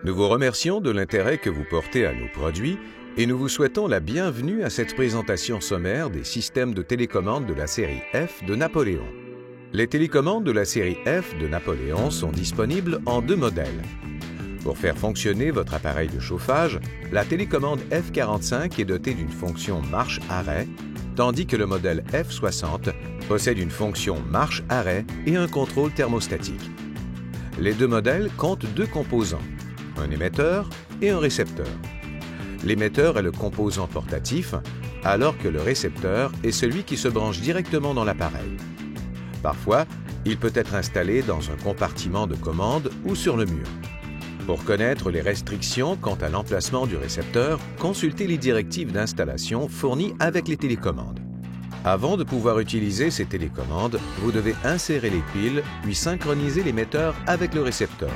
Nous vous remercions de l'intérêt que vous portez à nos produits et nous vous souhaitons la bienvenue à cette présentation sommaire des systèmes de télécommande de la série F de Napoléon. Les télécommandes de la série F de Napoléon sont disponibles en deux modèles. Pour faire fonctionner votre appareil de chauffage, la télécommande F45 est dotée d'une fonction marche-arrêt, tandis que le modèle F60 possède une fonction marche-arrêt et un contrôle thermostatique. Les deux modèles comptent deux composants, un émetteur et un récepteur. L'émetteur est le composant portatif, alors que le récepteur est celui qui se branche directement dans l'appareil. Parfois, il peut être installé dans un compartiment de commande ou sur le mur. Pour connaître les restrictions quant à l'emplacement du récepteur, consultez les directives d'installation fournies avec les télécommandes. Avant de pouvoir utiliser ces télécommandes, vous devez insérer les piles puis synchroniser l'émetteur avec le récepteur.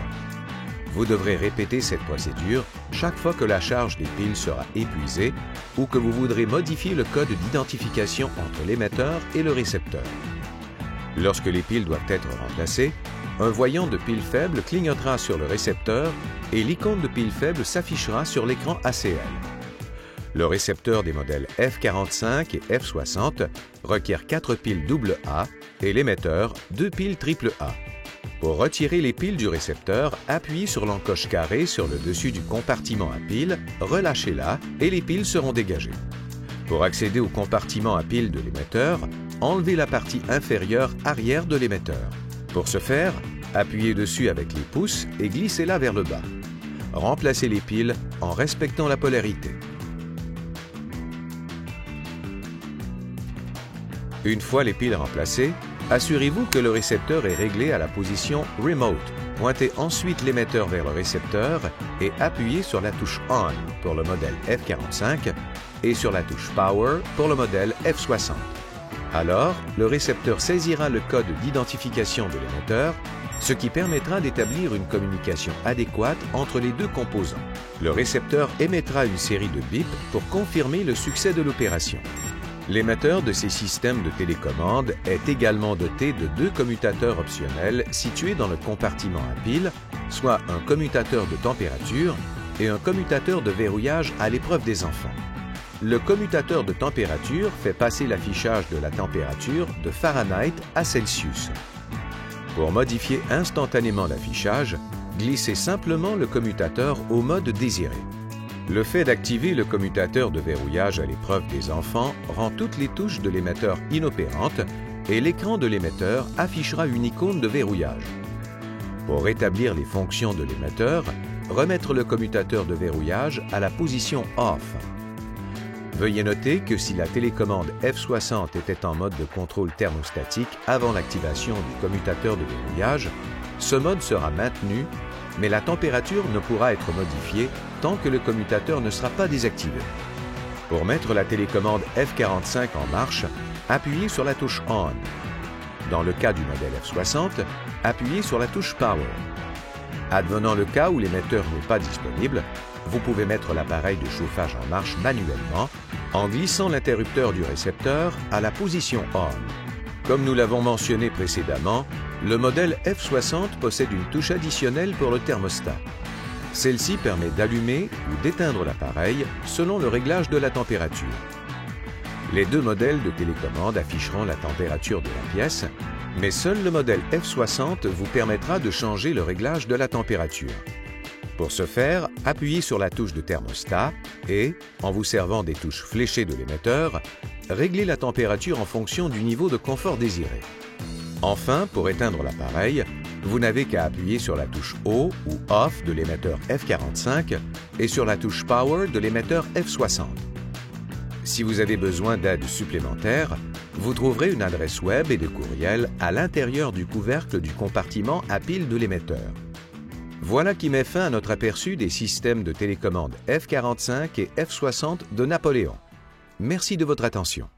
Vous devrez répéter cette procédure chaque fois que la charge des piles sera épuisée ou que vous voudrez modifier le code d'identification entre l'émetteur et le récepteur. Lorsque les piles doivent être remplacées, un voyant de pile faible clignotera sur le récepteur et l'icône de pile faible s'affichera sur l'écran ACL. Le récepteur des modèles F45 et F60 requiert 4 piles AA et l'émetteur 2 piles AAA. Pour retirer les piles du récepteur, appuyez sur l'encoche carrée sur le dessus du compartiment à piles, relâchez-la et les piles seront dégagées. Pour accéder au compartiment à piles de l'émetteur, enlevez la partie inférieure arrière de l'émetteur. Pour ce faire, appuyez dessus avec les pouces et glissez-la vers le bas. Remplacez les piles en respectant la polarité. Une fois les piles remplacées, assurez-vous que le récepteur est réglé à la position Remote. Pointez ensuite l'émetteur vers le récepteur et appuyez sur la touche On pour le modèle F45 et sur la touche Power pour le modèle F60. Alors, le récepteur saisira le code d'identification de l'émetteur, ce qui permettra d'établir une communication adéquate entre les deux composants. Le récepteur émettra une série de bips pour confirmer le succès de l'opération. L'émetteur de ces systèmes de télécommande est également doté de deux commutateurs optionnels situés dans le compartiment à piles, soit un commutateur de température et un commutateur de verrouillage à l'épreuve des enfants. Le commutateur de température fait passer l'affichage de la température de Fahrenheit à Celsius. Pour modifier instantanément l'affichage, glissez simplement le commutateur au mode désiré. Le fait d'activer le commutateur de verrouillage à l'épreuve des enfants rend toutes les touches de l'émetteur inopérantes et l'écran de l'émetteur affichera une icône de verrouillage. Pour rétablir les fonctions de l'émetteur, remettre le commutateur de verrouillage à la position Off. Veuillez noter que si la télécommande F60 était en mode de contrôle thermostatique avant l'activation du commutateur de verrouillage, ce mode sera maintenu, mais la température ne pourra être modifiée tant que le commutateur ne sera pas désactivé. Pour mettre la télécommande F45 en marche, appuyez sur la touche On. Dans le cas du modèle F60, appuyez sur la touche Power. Advenant le cas où l'émetteur n'est pas disponible, vous pouvez mettre l'appareil de chauffage en marche manuellement en glissant l'interrupteur du récepteur à la position On. Comme nous l'avons mentionné précédemment, le modèle F60 possède une touche additionnelle pour le thermostat. Celle-ci permet d'allumer ou d'éteindre l'appareil selon le réglage de la température. Les deux modèles de télécommande afficheront la température de la pièce, mais seul le modèle F60 vous permettra de changer le réglage de la température. Pour ce faire, appuyez sur la touche de thermostat et, en vous servant des touches fléchées de l'émetteur, réglez la température en fonction du niveau de confort désiré. Enfin, pour éteindre l'appareil, vous n'avez qu'à appuyer sur la touche O ou Off de l'émetteur F45 et sur la touche Power de l'émetteur F60. Si vous avez besoin d'aide supplémentaire, vous trouverez une adresse web et de courriel à l'intérieur du couvercle du compartiment à piles de l'émetteur. Voilà qui met fin à notre aperçu des systèmes de télécommande F45 et F60 de Napoléon. Merci de votre attention.